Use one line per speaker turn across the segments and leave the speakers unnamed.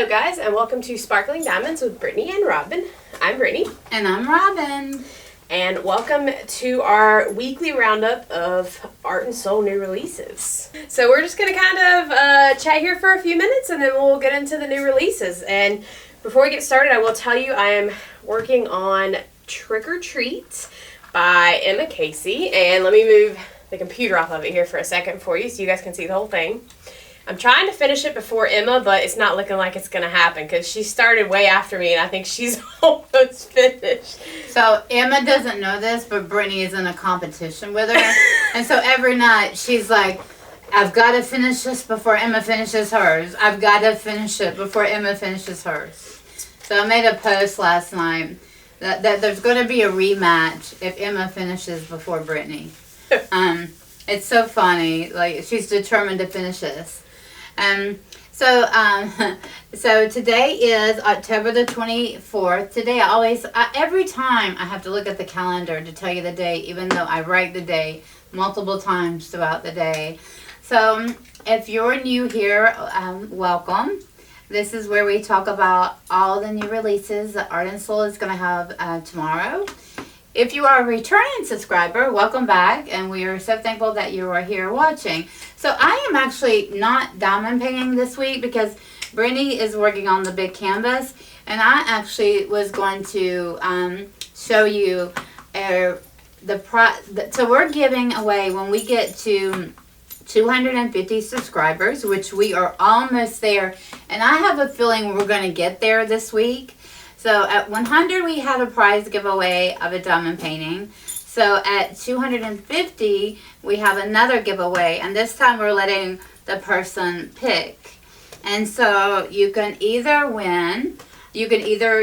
Hello guys, and welcome to Sparkling Diamonds with Brittany and Robin. I'm Brittany.
And I'm Robin.
And welcome to our weekly roundup of Art and Soul new releases. So we're just going to kind of chat here for a few minutes and then we'll get into the new releases. And before we get started, I will tell you I am working on Trick or Treat by Emma Casey. And let me move the computer off of it here for a second for you so you guys can see the whole thing. I'm trying to finish it before Emma, but it's not looking like it's going to happen because she started way after me, and I think she's almost finished.
So Emma doesn't know this, but Brittany is in a competition with her. And so every night she's like, I've got to finish this before Emma finishes hers. I've got to finish it before Emma finishes hers. So I made a post last night that there's going to be a rematch if Emma finishes before Brittany. It's so funny. Like, she's determined to finish this. So today is October the 24th. Today every time I have to look at the calendar to tell you the day, even though I write the day multiple times throughout the day. So if you're new here, welcome. This is where we talk about all the new releases that Art and Soul is going to have tomorrow. If you are a returning subscriber, welcome back, and we are so thankful that you are here watching. So I am actually not diamond painting this week because Brittany is working on the big canvas, and I actually was going to show you so we're giving away when we get to 250 subscribers, which we are almost there, and I have a feeling we're going to get there this week. So at 100, we had a prize giveaway of a diamond painting. So at 250, we have another giveaway. And this time we're letting the person pick. And so you can either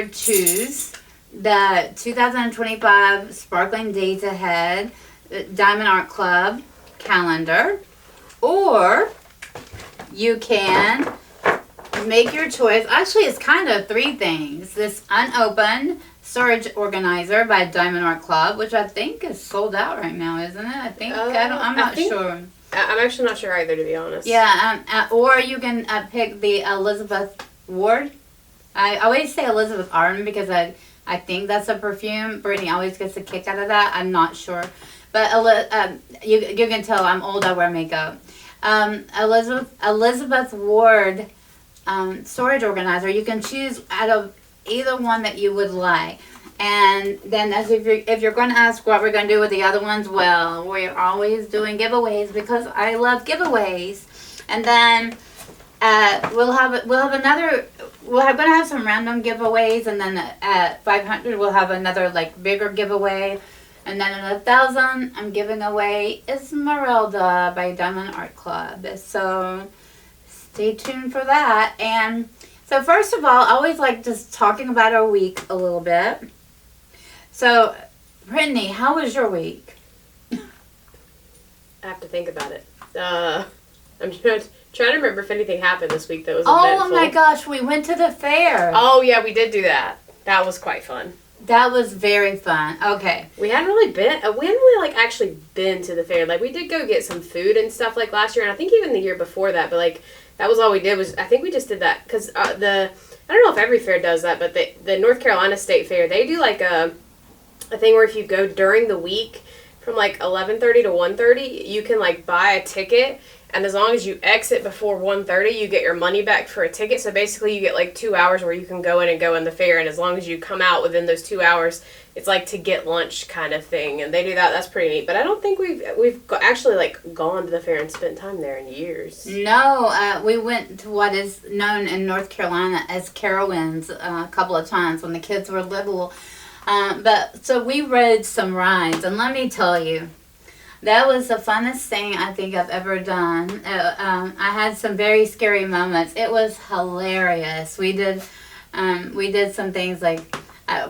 choose the 2025 Sparkling Days Ahead Diamond Art Club calendar, or you can make your choice. Actually, it's kind of three things. This unopened storage organizer by Diamond Art Club, which I think is sold out right now, isn't it? I think. I'm not sure.
I'm actually not sure either, to be honest.
Yeah, or you can pick the Elizabeth Ward. I always say Elizabeth Arden because I think that's a perfume. Brittany always gets a kick out of that. I'm not sure. But you can tell I'm old, I wear makeup. Elizabeth Ward storage organizer. You can choose out of either one that you would like. And then if you're going to ask what we're going to do with the other ones, well, we're always doing giveaways because I love giveaways. And then we're going to have some random giveaways, and then at 500 we'll have another like bigger giveaway. And then at 1,000 I'm giving away Esmeralda by Diamond Art Club. So stay tuned for that. And so first of all, I always like just talking about our week a little bit. So, Brittany, how was your week?
I have to think about it. I'm trying to remember if anything happened this week that was eventful.
Oh my gosh, we went to the fair.
Oh yeah, we did do that. That was quite fun.
That was very fun. Okay.
We hadn't really actually been to the fair. Like, we did go get some food and stuff like last year, and I think even the year before that, but like that was all we did. I think we just did that because I don't know if every fair does that, but the North Carolina State Fair, they do like a thing where if you go during the week from like 11:30 to 1:30, you can like buy a ticket, and as long as you exit before 1:30, you get your money back for a ticket. So basically you get like 2 hours where you can go in the fair, and as long as you come out within those 2 hours, it's like to get lunch kind of thing, and they do that. That's pretty neat. But I don't think we've actually like gone to the fair and spent time there in years.
No, we went to what is known in North Carolina as Carowinds a couple of times when the kids were little. But so we rode some rides, and let me tell you, that was the funnest thing I think I've ever done. I had some very scary moments. It was hilarious. We did some things like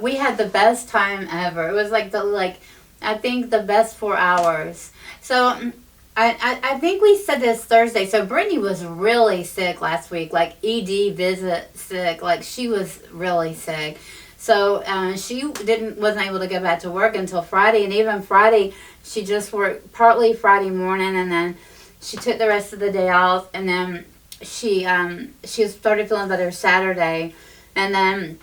we had the best time ever. It was I think the best 4 hours. So I think we said this Thursday. So Brittany was really sick last week, like ED visit sick. Like, she was really sick. So she wasn't able to go back to work until Friday, and even Friday she just worked partly Friday morning, and then she took the rest of the day off, and then she started feeling better Saturday, and then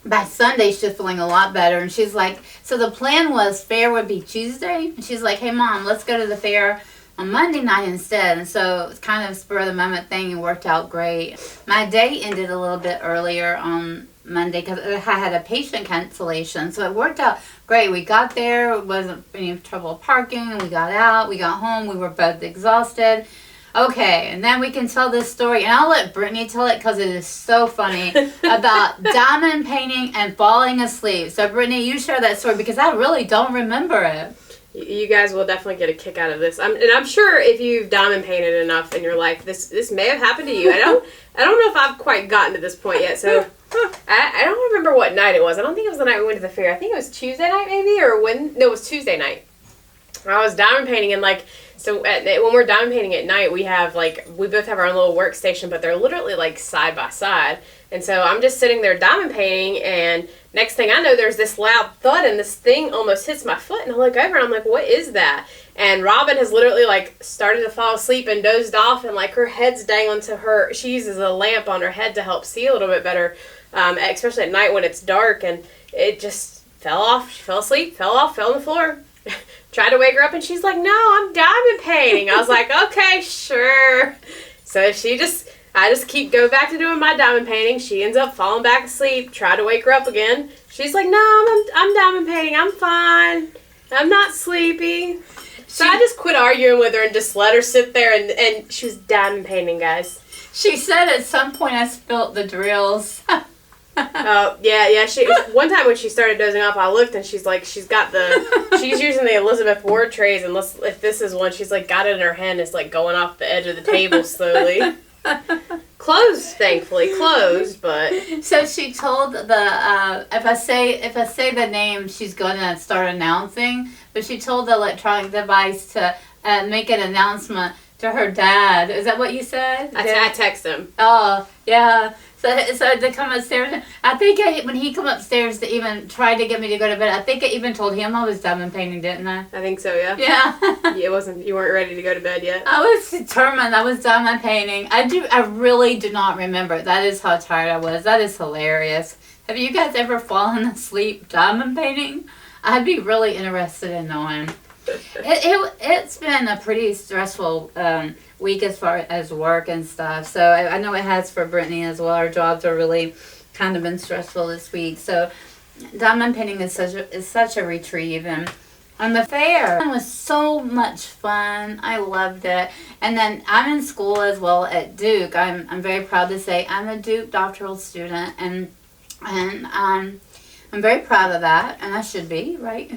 by Sunday she's feeling a lot better. And she's like, so the plan was fair would be Tuesday. And she's like, hey Mom, let's go to the fair on Monday night instead. And so it's kind of spur of the moment thing and worked out great. My day ended a little bit earlier on Monday because I had a patient cancellation, so it worked out great. We got there, it wasn't any trouble parking, we got out, we got home, we were both exhausted. Okay, and then we can tell this story, and I'll let Brittany tell it because it is so funny, about diamond painting and falling asleep. So Brittany, you share that story because I really don't remember it.
You guys will definitely get a kick out of this. And I'm sure if you've diamond painted enough in your life, this may have happened to you. I don't know if I've quite gotten to this point yet, so I don't remember what night it was. I don't think it was the night we went to the fair. I think it was Tuesday night maybe, no, it was Tuesday night. I was diamond painting, and like, so when we're diamond painting at night, we both have our own little workstation, but they're literally like side by side. And so I'm just sitting there diamond painting, and next thing I know, there's this loud thud, and this thing almost hits my foot, and I look over, and I'm like, what is that? And Robin has literally, like, started to fall asleep and dozed off, and, like, her head's dangling to her. She uses a lamp on her head to help see a little bit better, especially at night when it's dark, and it just fell off. She fell asleep, fell off, fell on the floor. Tried to wake her up, and she's like, no, I'm diamond painting. I was like, okay, sure. So I just go back to doing my diamond painting. She ends up falling back asleep. Try to wake her up again. She's like, no, I'm diamond painting. I'm fine. I'm not sleepy. So I just quit arguing with her and just let her sit there, and she was diamond painting, guys.
She said at some point I spilt the drills.
Yeah. One time when she started dozing off, I looked, and she's like, she's using the Elizabeth Ward trays, and if this is one, she's like got it in her hand. It's like going off the edge of the table slowly. Closed, thankfully, but
so she told the if I say the name, she's going to start announcing, but she told the electronic device to make an announcement to her dad. Is that what you said?
I text him.
Oh yeah. So to come upstairs, I think when he come upstairs to even try to get me to go to bed, I think I even told him I was diamond painting, didn't I?
I think so, yeah.
Yeah.
You weren't ready to go to bed yet?
I was determined. I was diamond painting. I really do not remember. That is how tired I was. That is hilarious. Have you guys ever fallen asleep diamond painting? I'd be really interested in knowing. It's been a pretty stressful week as far as work and stuff. So I know it has for Brittany as well. Our jobs are really kind of been stressful this week. So diamond painting is such a retrieve. And the fair was so much fun. I loved it. And then I'm in school as well at Duke. I'm very proud to say I'm a Duke doctoral student, and I'm very proud of that, and I should be, right?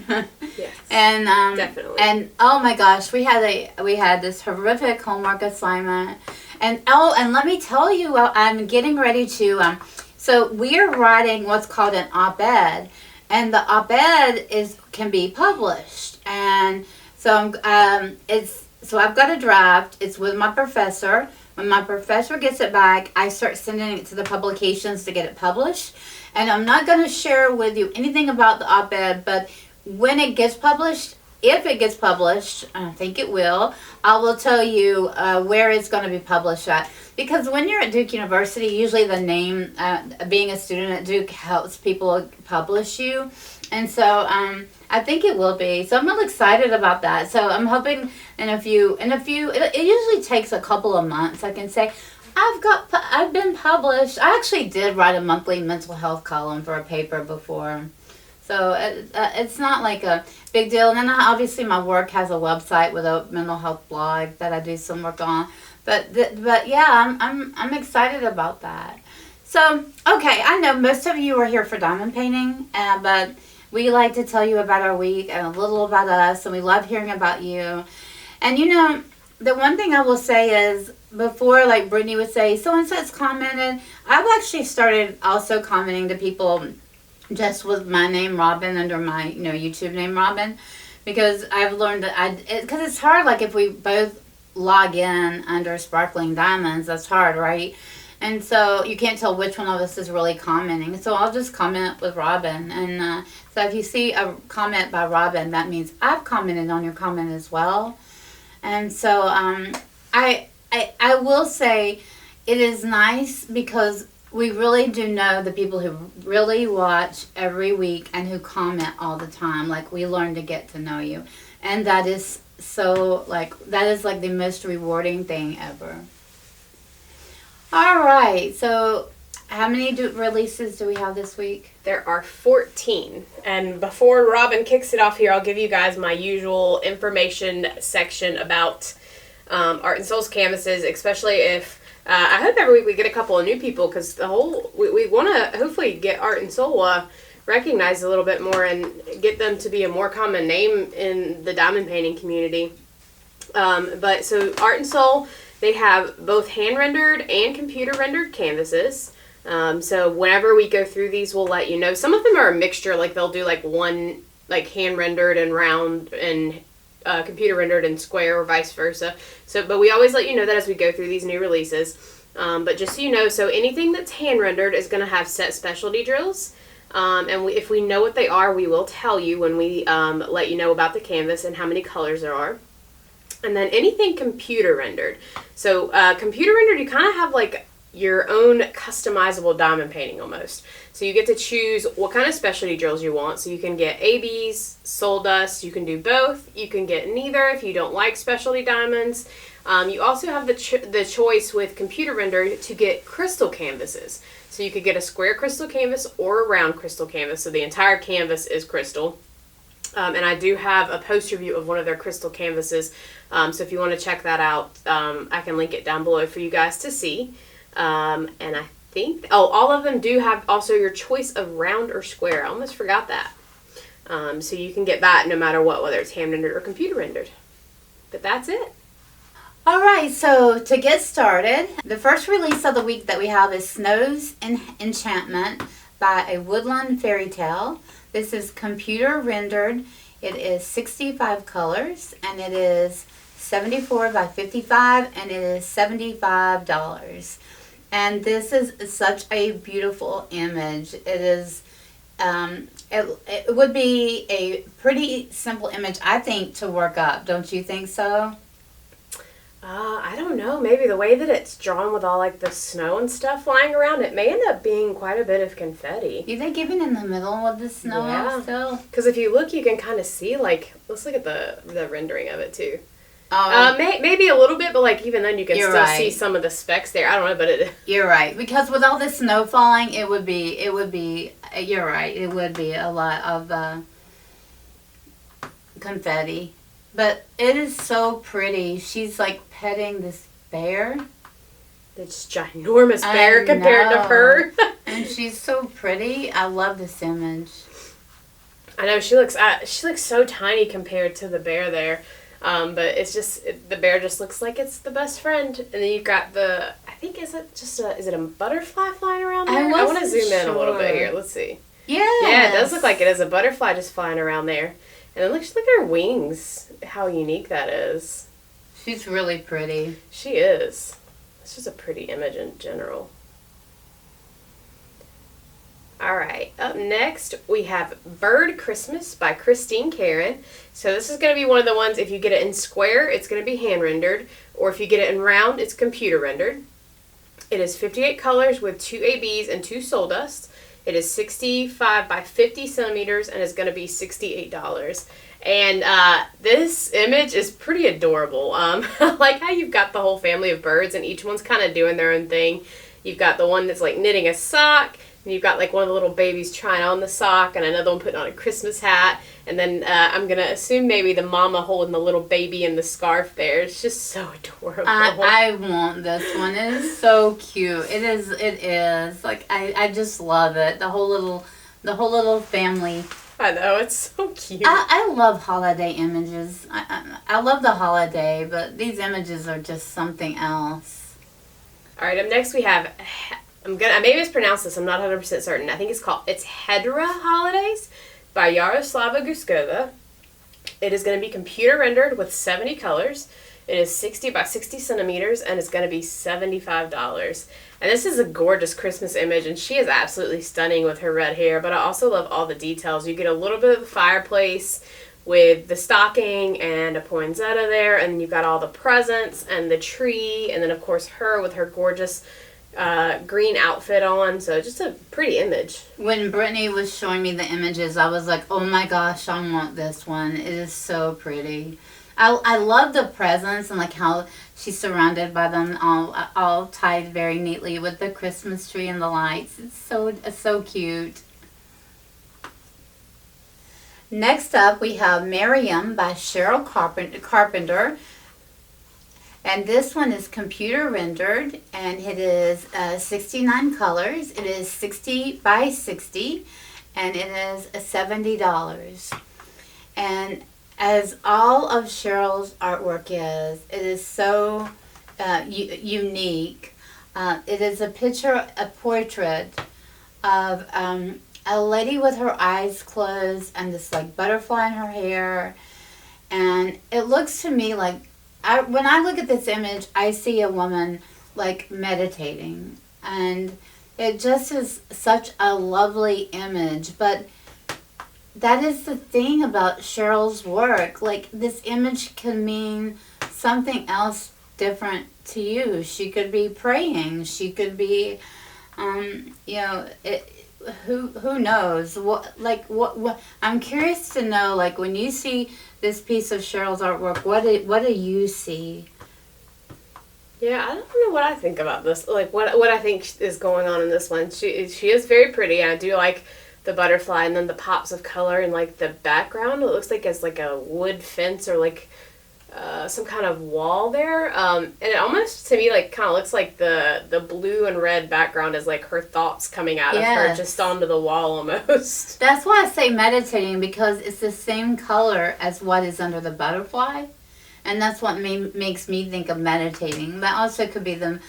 Yes.
And
definitely.
And oh my gosh, we had this horrific homework assignment, and let me tell you, I'm getting ready to. So we're writing what's called an op-ed, and the op-ed can be published, and so so I've got a draft. It's with my professor. When my professor gets it back, I start sending it to the publications to get it published. And I'm not going to share with you anything about the op-ed, but when it gets published, if it gets published, I think it will, I will tell you where it's going to be published at. Because when you're at Duke University, usually the name, being a student at Duke helps people publish you. And so I think it will be. So I'm really excited about that. So I'm hoping it usually takes a couple of months, I can say. I've been published. I actually did write a monthly mental health column for a paper before. So it's not like a big deal. And then obviously my work has a website with a mental health blog that I do some work on. But yeah, I'm excited about that. So, okay, I know most of you are here for diamond painting, but we like to tell you about our week and a little about us, and we love hearing about you. And the one thing I will say is, before, like Brittany would say, so-and-so's commented, I've actually started also commenting to people just with my name, Robin, under my, YouTube name, Robin, because I've learned that because it's hard, like if we both log in under Sparkling Diamonds, that's hard, right? And so you can't tell which one of us is really commenting. So I'll just comment with Robin. And so if you see a comment by Robin, that means I've commented on your comment as well. And so I will say, it is nice because we really do know the people who really watch every week and who comment all the time. Like, we learn to get to know you. And that is so, like, that is like the most rewarding thing ever. All right. So, how many releases do we have this week?
There are 14. And before Robin kicks it off here, I'll give you guys my usual information section about Art and Soul's canvases, especially if I hope every week we get a couple of new people, because we want to hopefully get Art and Soul recognized a little bit more and get them to be a more common name in the diamond painting community. But so Art and Soul, they have both hand rendered and computer rendered canvases. So whenever we go through these, we'll let you know. Some of them are a mixture, like they'll do like one like hand rendered and round and computer rendered and square, or vice versa. So, but we always let you know that as we go through these new releases. But just so you know, so anything that's hand rendered is going to have set specialty drills. And if we know what they are, we will tell you when we let you know about the canvas and how many colors there are. And then anything computer rendered. So computer rendered, you kind of have like your own customizable diamond painting almost. So you get to choose what kind of specialty drills you want. So you can get ABs, soul dust, you can do both. You can get neither if you don't like specialty diamonds. You also have the choice with computer render to get crystal canvases. So you could get a square crystal canvas or a round crystal canvas. So the entire canvas is crystal. And I do have a poster view of one of their crystal canvases. So if you want to check that out, I can link it down below for you guys to see. And I think, all of them do have also your choice of round or square. I almost forgot that. So you can get that no matter what, whether it's hand rendered or computer rendered. But that's it.
All right, so to get started, the first release of the week that we have is Snow's Enchantment by a Woodland Fairytale. This is computer rendered. It is 65 colors, and it is 74 by 55, and it is $75. And this is such a beautiful image. It is, it would be a pretty simple image, I think, to work up. Don't you think so?
I don't know. Maybe the way that it's drawn with all like the snow and stuff flying around, it may end up being quite a bit of confetti.
You think even in the middle with the snow still?
Because if you look, you can kind of see, like, let's look at the rendering of it too. Maybe a little bit, but like even then you can still see some of the specks there. I don't know, but it.
You're right, because with all the snow falling, it would be. You're right. It would be a lot of confetti. But it is so pretty. She's like petting this bear.
This ginormous bear compared to her.
And she's so pretty. I love this image.
I know, she looks so tiny compared to the bear there. But it's just, the bear just looks like it's the best friend. And then you've got I think, is it a butterfly flying around there? I want to zoom in a little bit here. Let's see. Yeah, it does look like it is a butterfly just flying around there. And then look at her wings, how unique that is.
She's really pretty.
She is. It's just a pretty image in general. Alright, up next we have Bird Christmas by Christine Karron. So this is going to be one of the ones, if you get it in square, it's going to be hand rendered. Or if you get it in round, it's computer rendered. It is 58 colors with 2 ABs and 2 soul dusts. It is 65 by 50 centimeters and is going to be $68. And this image is pretty adorable. I like how you've got the whole family of birds and each one's kind of doing their own thing. You've got the one that's like knitting a sock. And you've got like one of the little babies trying on the sock and another one putting on a Christmas hat. And then I'm going to assume maybe the mama holding the little baby in the scarf there. It's just so adorable.
I want this one. It is so cute. It is. Like, I just love it. The whole little family.
I know, it's so cute.
I love holiday images. I love the holiday, but these images are just something else.
All right, up next we have... I may mispronounce this. I'm not 100% certain. I think it's Hedera Holidays by Yaroslava Guskova. It is going to be computer rendered with 70 colors. It is 60 by 60 centimeters and it's going to be $75. And this is a gorgeous Christmas image and she is absolutely stunning with her red hair, but I also love all the details. You get a little bit of the fireplace with the stocking and a poinsettia there, and you've got all the presents and the tree, and then of course her with her gorgeous green outfit on. So just a pretty image.
When Brittany was showing me the images, I was like, oh my gosh, I want this one. It is so pretty. I love the presents and like how she's surrounded by them, all tied very neatly with the Christmas tree and the lights. It's so cute. Next up, we have Miriam by Cheryl Carpenter. And this one is computer rendered, and it is 69 colors. It is 60 by 60, and it is $70. And as all of Cheryl's artwork is, it is so unique. It is a portrait of a lady with her eyes closed and this like butterfly in her hair. And it looks to me like, when I look at this image, I see a woman like meditating. And it just is such a lovely image. But that is the thing about Cheryl's work. Like, this image can mean something else different to you. She could be praying. She could be, who knows? What? I'm curious to know, like, when you see this piece of Cheryl's artwork, what do you see?
Yeah, I don't know what I think about this. Like, what I think is going on in this one. She is very pretty. I do like the butterfly and then the pops of color and like the background. It looks like it's like a wood fence or like some kind of wall there. And it almost to me like kind of looks like the blue and red background is like her thoughts coming out of her just onto the wall almost.
That's why I say meditating, because it's the same color as what is under the butterfly. And that's what makes me think of meditating. That also could be the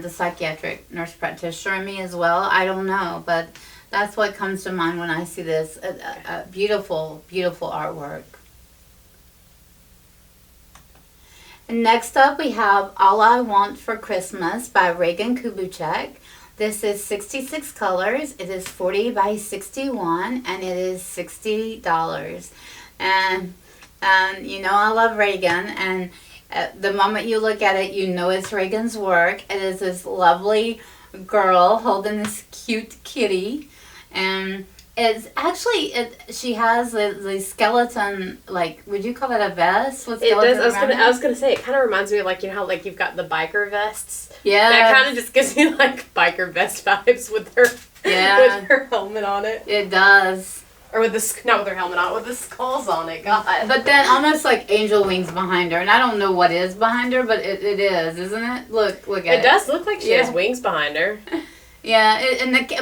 psychiatric nurse practitioner in me as well. I don't know, but that's what comes to mind when I see this. A beautiful, beautiful artwork. And next up, we have All I Want for Christmas by Regan Kubecek. This is 66 colors. It is 40 by 61, and it is $60. And I love Regan, and the moment you look at it, you know it's Regan's work. It is this lovely girl holding this cute kitty, and it's actually she has the skeleton, like, would you call it a vest with skeleton?
It does. I was gonna say it kind of reminds me of like, you know how like you've got the biker vests.
Yeah.
That kind of just gives me like biker vest vibes with her.
Yeah.
With her helmet on it.
It does.
Or not with her helmet on, with the skulls on it. God.
But then almost like angel wings behind her, and I don't know what is behind her, but it is, isn't it? Look at it.
It does look like she has wings behind her.
Yeah,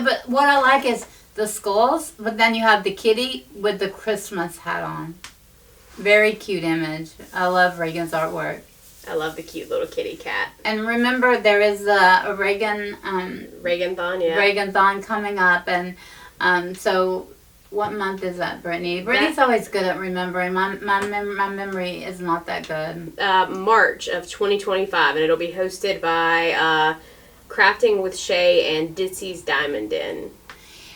but what I like is the skulls, but then you have the kitty with the Christmas hat on. Very cute image. I love Regan's artwork.
I love the cute little kitty cat.
And remember, there is a Regan
Regan-thon, yeah.
Regan-thon coming up, and so. What month is that, Brittany? Brittany's always good at remembering. My memory is not that good.
March of 2025, and it'll be hosted by Crafting with Shay and Ditsy's Diamond Den.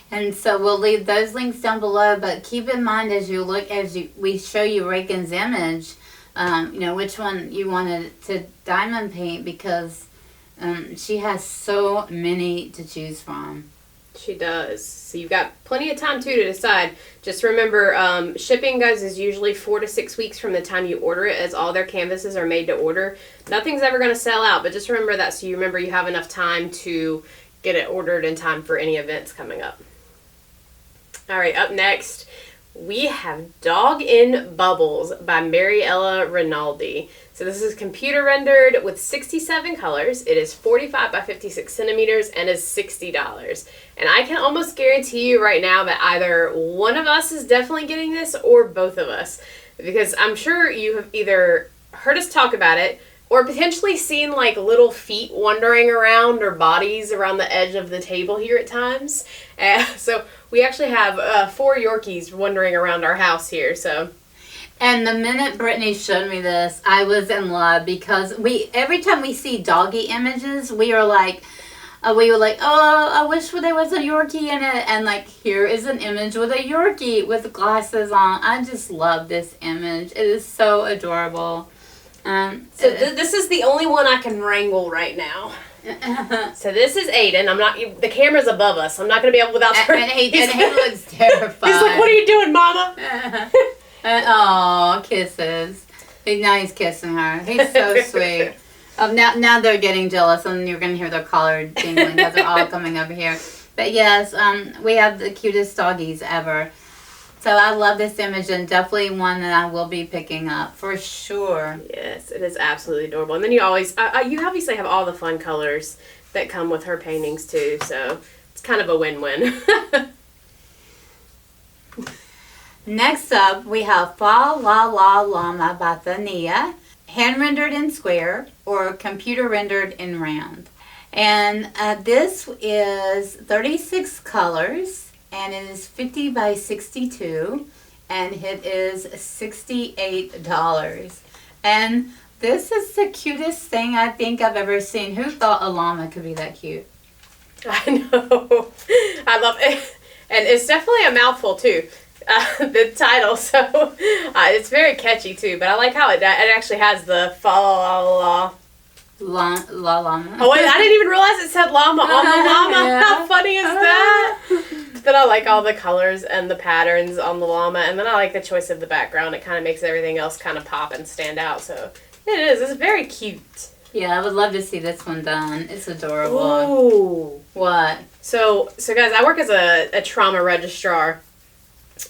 And so we'll leave those links down below, but keep in mind as we show you Regan's image, which one you wanted to diamond paint, because she has so many to choose from.
She does. So you've got plenty of time, too, to decide. Just remember, shipping, guys, is usually 4 to 6 weeks from the time you order it, as all their canvases are made to order. Nothing's ever going to sell out, but just remember that so you remember you have enough time to get it ordered in time for any events coming up. All right, up next, we have Dog in Bubbles by Mariella Rinaldi. So this is computer rendered with 67 colors. It is 45 by 56 centimeters and is $60. And I can almost guarantee you right now that either one of us is definitely getting this or both of us. Because I'm sure you have either heard us talk about it or potentially seen like little feet wandering around or bodies around the edge of the table here at times. So we actually have 4 Yorkies wandering around our house here, so...
And the minute Brittany showed me this, I was in love, because every time we see doggy images, we are like, we were like, oh, I wish there was a Yorkie in it. And like, here is an image with a Yorkie with glasses on. I just love this image. It is so adorable.
This is the only one I can wrangle right now. So this is Aiden. I'm not. The camera's above us. I'm not going to be able without.
And he looks terrified.
He's like, "What are you doing, Mama?"
Oh, kisses. Now he's kissing her. He's so sweet. Now they're getting jealous, and you're going to hear their collar jingling because they're all coming over here. But yes, we have the cutest doggies ever. So I love this image, and definitely one that I will be picking up for sure.
Yes, it is absolutely adorable. And then you always, you obviously have all the fun colors that come with her paintings too. So it's kind of a win-win.
Next up, we have Fa La La Llama by Thaneeya, hand-rendered in square or computer-rendered in round. And this is 36 colors, and it is 50 by 62, and it is $68. And this is the cutest thing I think I've ever seen. Who thought a llama could be that cute?
I know. I love it. And it's definitely a mouthful too. The title, so it's very catchy too. But I like how it actually has the fa la la
la llama.
Oh wait, I didn't even realize it said llama on the llama.
Yeah.
How funny is that? Then I like all the colors and the patterns on the llama, and then I like the choice of the background. It kind of makes everything else kind of pop and stand out. So it is. It's very cute.
Yeah, I would love to see this one done. It's adorable.
Ooh.
What?
So guys, I work as a trauma registrar.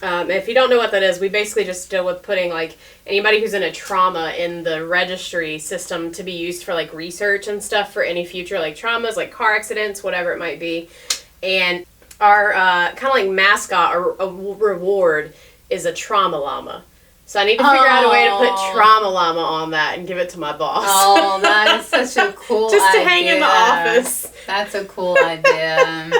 If you don't know what that is, we basically just deal with putting like anybody who's in a trauma in the registry system to be used for like research and stuff for any future like traumas, like car accidents, whatever it might be. And our kind of like mascot or a reward is a trauma llama. So I need to figure out a way to put trauma llama on that and give it to my boss.
Oh, that is such a cool idea.
Just to hang in the office.
That's a cool idea.
I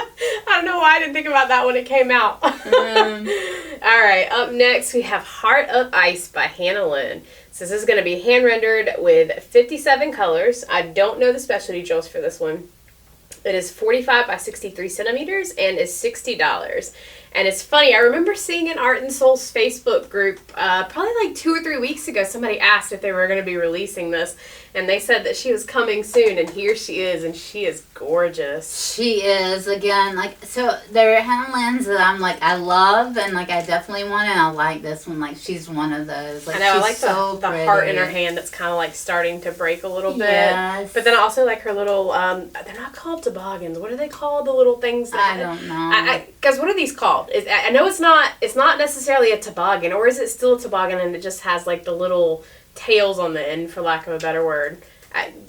don't know why I didn't think about that when it came out. All right, up next we have Heart of Ice by Hannah Lynn. So this is going to be hand-rendered with 57 colors. I don't know the specialty drills for this one. It is 45 by 63 centimeters and is $60. And it's funny, I remember seeing in Art and Soul's Facebook group, probably like 2 or 3 weeks ago, somebody asked if they were going to be releasing this. And they said that she was coming soon, and here she is, and she is gorgeous.
She is, again, like, so there are Hannah Lynn's that I'm like, I love, and like, I definitely want, and I like this one, like, she's one of those. Like,
I know,
she's
I like
so
the heart in her hand that's kind of like starting to break a little bit.
Yes.
But then I also like her little, they're not called toboggans. What are they called, the little things?
I don't know.
Guys, what are these called? I know it's not necessarily a toboggan, or is it still a toboggan and it just has like the little tails on the end, for lack of a better word?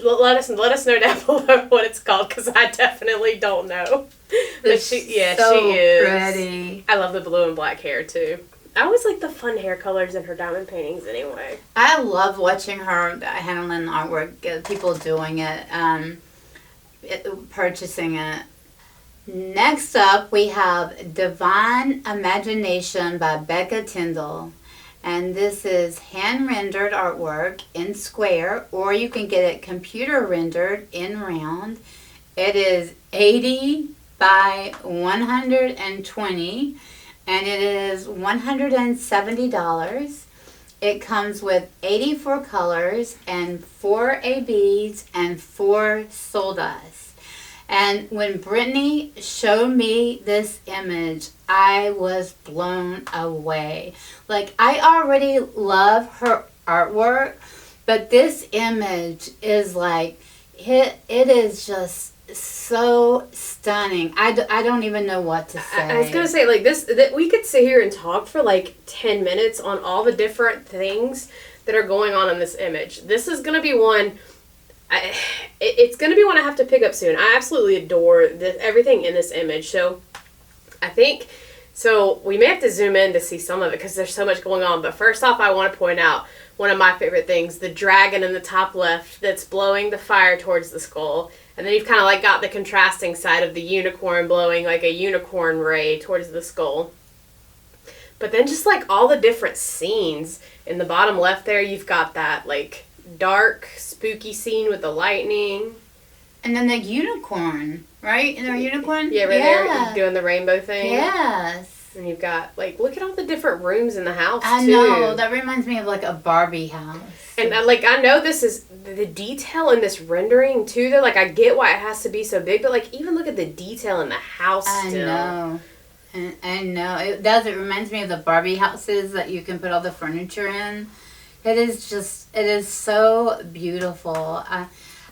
Let us know down below what it's called, because I definitely don't know. But she is
pretty.
I love the blue and black hair too. I always like the fun hair colors in her diamond paintings anyway.
I love watching her Hannah Lynn artwork, people doing it, purchasing it. Next up, we have Divine Imagination by Becca Tindol. And this is hand-rendered artwork in square, or you can get it computer-rendered in round. It is 80 by 120, and it is $170. It comes with 84 colors and 4 ABs and 4 soldas. And when Brittany showed me this image, I was blown away. Like, I already love her artwork, but this image is like, it is just so stunning. I don't even know what to say.
I was going to say, like, we could sit here and talk for like 10 minutes on all the different things that are going on in this image. This is going to be one... it's going to be one I have to pick up soon. I absolutely adore everything in this image. So I think, we may have to zoom in to see some of it because there's so much going on. But first off, I want to point out one of my favorite things, the dragon in the top left that's blowing the fire towards the skull. And then you've kind of like got the contrasting side of the unicorn blowing like a unicorn ray towards the skull. But then just like all the different scenes in the bottom left there, you've got that like dark, spooky scene with the lightning.
And then the unicorn, right? And our unicorn?
Yeah, right there doing the rainbow thing.
Yes.
And you've got, like, look at all the different rooms in the house, too.
I know. That reminds me of, like, a Barbie house.
And, I know this is the detail in this rendering, too, though. Like, I get why it has to be so big, but, like, even look at the detail in the house still.
I know. It does. It reminds me of the Barbie houses that you can put all the furniture in. It is so beautiful.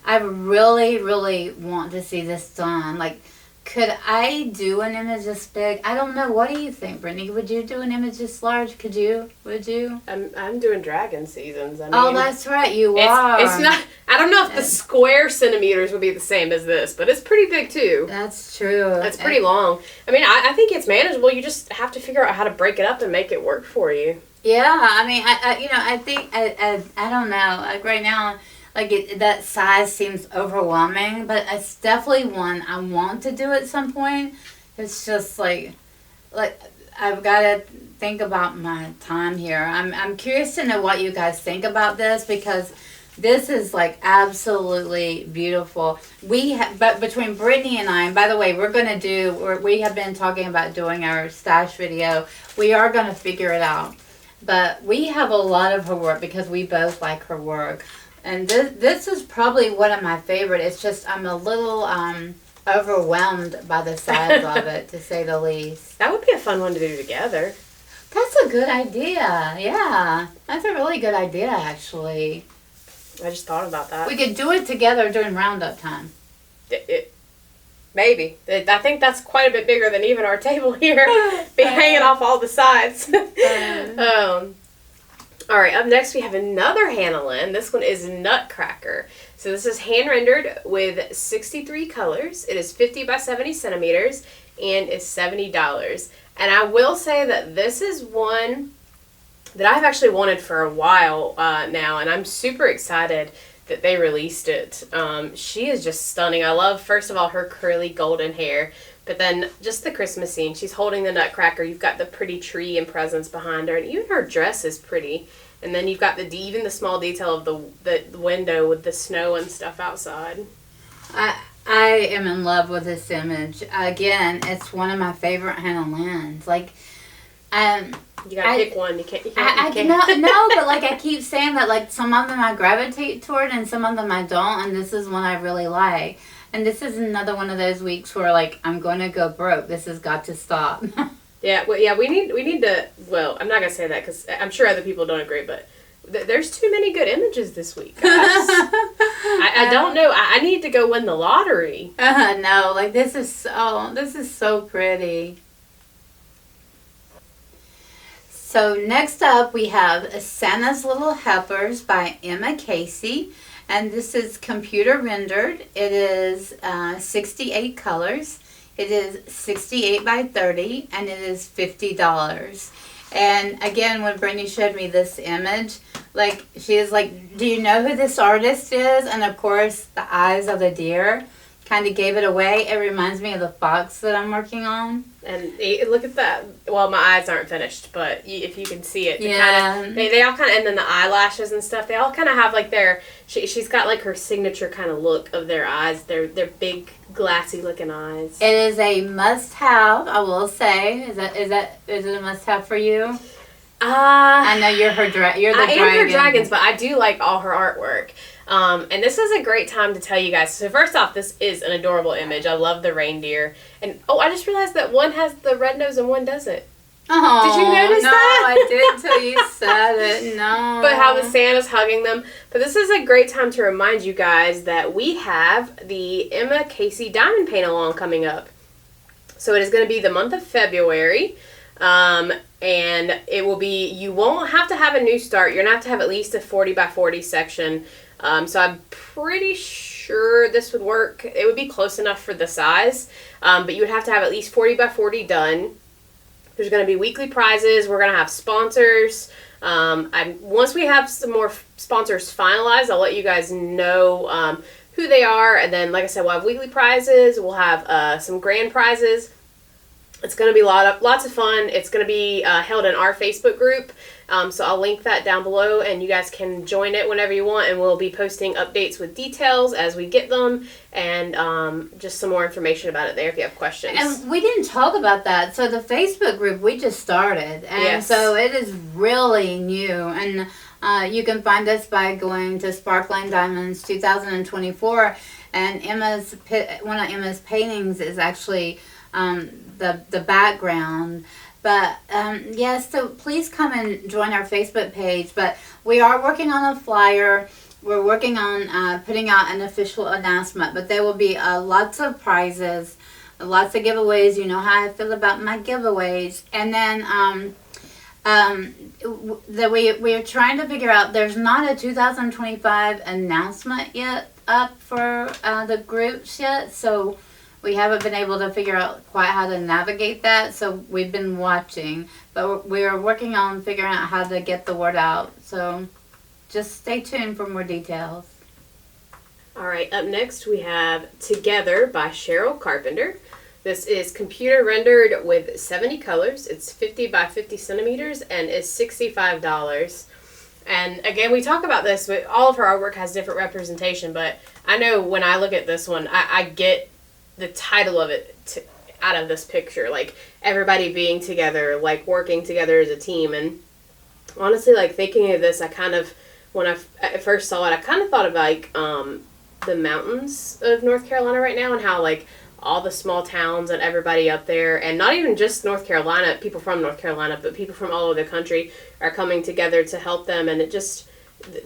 I really, really want to see this done. Like, could I do an image this big? I don't know. What do you think, Brittany? Would you do an image this large? Could you? Would you?
I'm doing dragon seasons. I mean,
oh, that's right. You are.
It's not. I don't know if the square centimeters would be the same as this, but it's pretty big too.
That's true.
It's pretty long. I mean, I think it's manageable. You just have to figure out how to break it up and make it work for you.
Yeah. I mean, I think I don't know. Like right now. Like, that size seems overwhelming, but it's definitely one I want to do at some point. It's just, like I've got to think about my time here. I'm curious to know what you guys think about this, because this is, like, absolutely beautiful. But between Brittany and I, and by the way, we have been talking about doing our stash video. We are going to figure it out. But we have a lot of her work because we both like her work. And this is probably one of my favorite. It's just I'm a little overwhelmed by the size of it, to say the least.
That would be a fun one to do together.
That's a good idea. Yeah. That's a really good idea, actually.
I just thought about that.
We could do it together during roundup time.
Maybe. I think that's quite a bit bigger than even our table here. Be hanging off all the sides. All right, up next we have another Hannah Lynn. This one is Nutcracker. So this is hand rendered with 63 colors. It is 50 by 70 centimeters and is $70. And I will say that this is one that I've actually wanted for a while now, and I'm super excited that they released it. She is just stunning. I love, first of all, her curly golden hair, but then just the Christmas scene. She's holding the Nutcracker. You've got the pretty tree and presents behind her, and even her dress is pretty. And then you've got even the small detail of the window with the snow and stuff outside.
I am in love with this image. Again, it's one of my favorite Hannah Lynn's. Like,
you gotta pick one. You can't.
No, but like I keep saying that, like, some of them I gravitate toward and some of them I don't, and this is one I really like. And this is another one of those weeks where, like, I'm going to go broke. This has got to stop.
Yeah, we need to. Well, I'm not gonna say that because I'm sure other people don't agree, but there's too many good images this week, guys. I don't know. I need to go win the lottery.
No, like this is so pretty. So next up we have Santa's Little Helpers by Emma Casey. And this is computer rendered. It is 68 colors. It is 68 by 30, and it is $50. And again, when Brittany showed me this image, like, she is like, do you know who this artist is? And of course, the eyes of the deer kind of gave it away. It reminds me of the fox that I'm working on.
And look at that. Well, my eyes aren't finished, but if you can see it.
Yeah.
They all kind of, and then the eyelashes and stuff, they all kind of have like she's got like her signature kind of look of their eyes. They're big, glassy looking eyes.
It is a must-have, I will say. Is it a must-have for you? I know you're the dragon.
I am her dragons, but I do like all her artwork. And this is a great time to tell you guys. So first off, this is an adorable image. I love the reindeer. And I just realized that one has the red nose and one doesn't.
Oh,
did you notice that?
No, I did till you said it. No.
But how the Santa's hugging them. But this is a great time to remind you guys that we have the Emma Casey Diamond Paint Along coming up. So it is going to be the month of February. And it will be, you won't have to have a new start. You're going to have at least a 40 by 40 section. So I'm pretty sure this would work. It would be close enough for the size. But you would have to have at least 40 by 40 done. There's going to be weekly prizes. We're going to have sponsors. Once we have some more sponsors finalized, I'll let you guys know who they are. And then, like I said, we'll have weekly prizes. We'll have some grand prizes. It's going to be lots of fun. It's going to be held in our Facebook group. So I'll link that down below, and you guys can join it whenever you want, and we'll be posting updates with details as we get them, and just some more information about it there if you have questions.
And we didn't talk about that. So the Facebook group, we just started, and so it is really new. And you can find us by going to Sparkling Diamonds 2024, and one of Emma's paintings is actually the background. But yes, so please come and join our Facebook page. But we are working on a flyer. We're working on putting out an official announcement. But there will be lots of prizes, lots of giveaways. You know how I feel about my giveaways. And then we're trying to figure out. There's not a 2025 announcement yet up for the groups yet. So we haven't been able to figure out quite how to navigate that, so we've been watching. But we're working on figuring out how to get the word out. So just stay tuned for more details.
All right, up next we have Together by Cheryl Carpenter. This is computer rendered with 70 colors. It's 50 by 50 centimeters and is $65. And again, we talk about this, but all of her artwork has different representation. But I know when I look at this one, I get the title of it out of this picture, like everybody being together, like working together as a team. And honestly, like thinking of this, I kind of, when I first saw it, I kind of thought of like the mountains of North Carolina right now, and how like all the small towns and everybody up there, and not even just North Carolina, people from North Carolina, but people from all over the country are coming together to help them. And it just,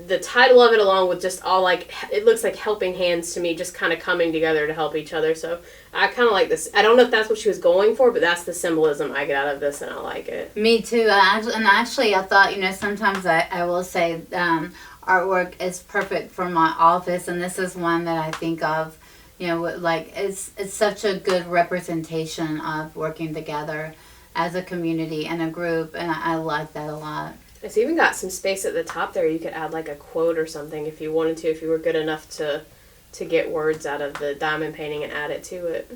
the title of it, along with just all like, it looks like helping hands to me, just kind of coming together to help each other. So I kind of like this. I don't know if that's what she was going for, but that's the symbolism I get out of this, and I like it.
Me too. Actually, I thought, sometimes I will say artwork is perfect for my office, and this is one that I think of, like it's such a good representation of working together as a community and a group, and I like that a lot.
It's even got some space at the top there. You could add like a quote or something if you wanted to, if you were good enough to get words out of the diamond painting and add it to it.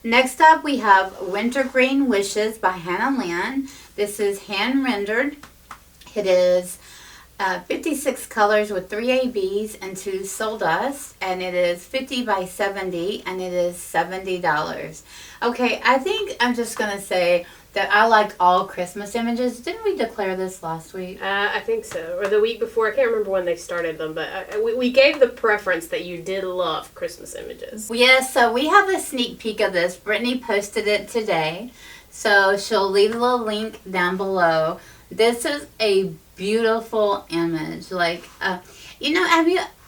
Next up, we have Wintergreen Wishes by Hannah Lynn. This is hand rendered. It is 56 colors with 3 ABs and 2 soul dust, and it is 50 by 70, and it is $70. Okay, I think I'm just going to say that I liked all Christmas images. Didn't we declare this last week?
I think so. Or the week before. I can't remember when they started them, but we gave the preference that you did love Christmas images.
Yes, so we have a sneak peek of this. Brittany posted it today, so she'll leave the link down below. This is a beautiful image. Like, I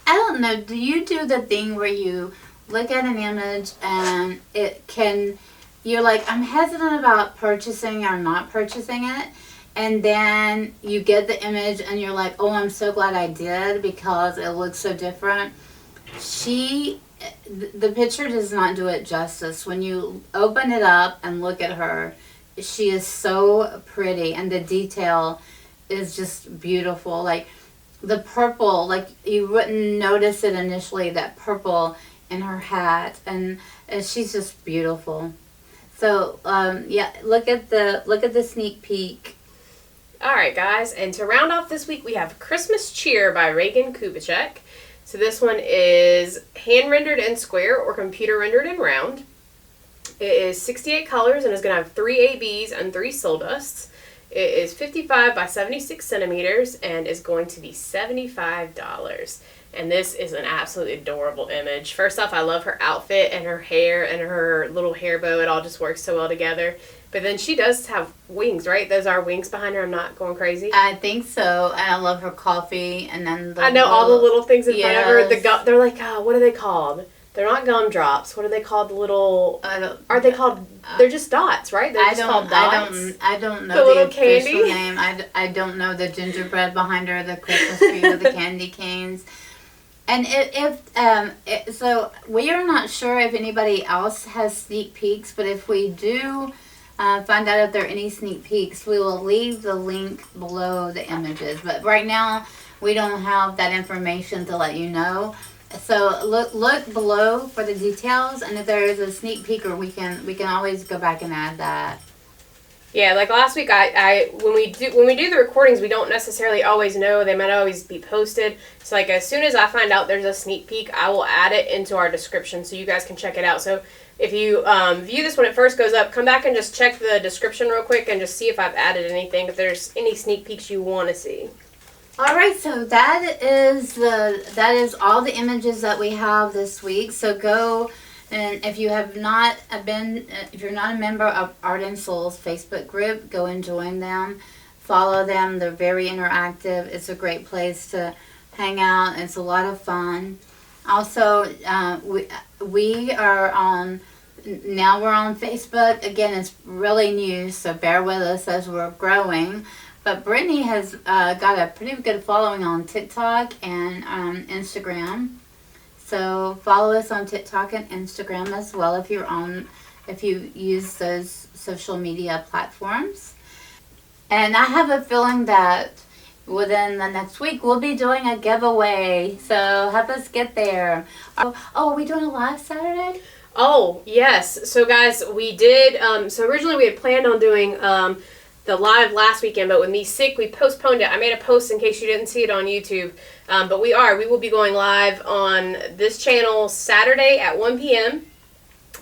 don't know, do you do the thing where you look at an image and you're like, I'm hesitant about purchasing or not purchasing it, and then you get the image and you're like, oh, I'm so glad I did because it looks so different. The picture does not do it justice. When you open it up and look at her, she is so pretty, and the detail is just beautiful. Like the purple, like you wouldn't notice it initially, that purple in her hat, and she's just beautiful. So look at the sneak peek.
All right, guys, and to round off this week, we have Christmas Cheer by Regan Kubecek. So this one is hand rendered in square or computer rendered in round. It is 68 colors and is going to have 3 ABs and 3 soul dusts. It is 55 by 76 centimeters and is going to be $75. And this is an absolutely adorable image. First off, I love her outfit and her hair and her little hair bow. It all just works so well together. But then she does have wings, right? Those are wings behind her. I'm not going crazy.
I think so. And I love her coffee. And then
I know all the little things in front of her. They're like, what are they called? They're not gumdrops. What are they called? The little... Are they called... They're just dots, right? They're just called dots.
I don't know
the little candy
name. I don't know the gingerbread behind her, the Christmas tree with the candy canes. And so we are not sure if anybody else has sneak peeks, but if we do find out if there are any sneak peeks, we will leave the link below the images. But right now, we don't have that information to let you know. So look below for the details, and if there is a sneak peek, or we can always go back and add that.
Yeah, like last week, I when we do the recordings, we don't necessarily always know. They might always be posted. So like as soon as I find out there's a sneak peek, I will add it into our description so you guys can check it out. So if you view this when it first goes up, come back and just check the description real quick and just see if I've added anything. If there's any sneak peeks you want to see.
All right, so that is all the images that we have this week. So go. And if you have not if you're not a member of Art and Souls Facebook group, go and join them. Follow them. They're very interactive. It's a great place to hang out. It's a lot of fun. Also, we are on, now we're on Facebook. Again, it's really new, so bear with us as we're growing. But Brittany has got a pretty good following on TikTok and Instagram. So follow us on TikTok and Instagram as well if you use those social media platforms. And I have a feeling that within the next week we'll be doing a giveaway. So help us get there. Oh, are we doing a live Saturday?
Oh, yes. So guys, we did, so originally we had planned on doing the live last weekend, but with me sick, we postponed it. I made a post in case you didn't see it on YouTube. But we will be going live on this channel Saturday at 1 p.m.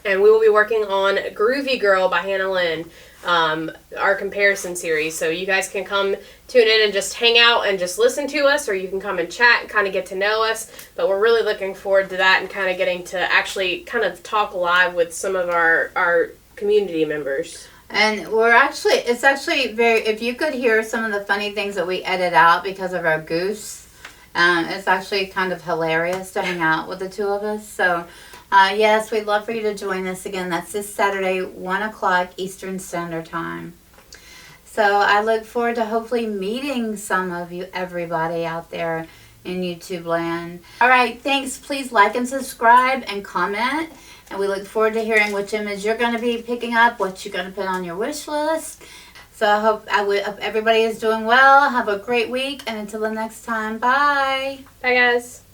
And we will be working on Groovy Girl by Hannah Lynn, our comparison series. So you guys can come tune in and just hang out and just listen to us, or you can come and chat and kind of get to know us. But we're really looking forward to that and kind of getting to actually kind of talk live with some of our community members.
And it's actually very, if you could hear some of the funny things that we edit out because of our goose, it's actually kind of hilarious to hang out with the two of us. So, yes, we'd love for you to join us again. That's this Saturday, 1 o'clock Eastern Standard Time. So I look forward to hopefully meeting some of you, everybody out there in YouTube land. All right, thanks. Please like and subscribe and comment. And we look forward to hearing which image you're going to be picking up, what you're going to put on your wish list. So I hope everybody is doing well. Have a great week. And until the next time, bye.
Bye, guys.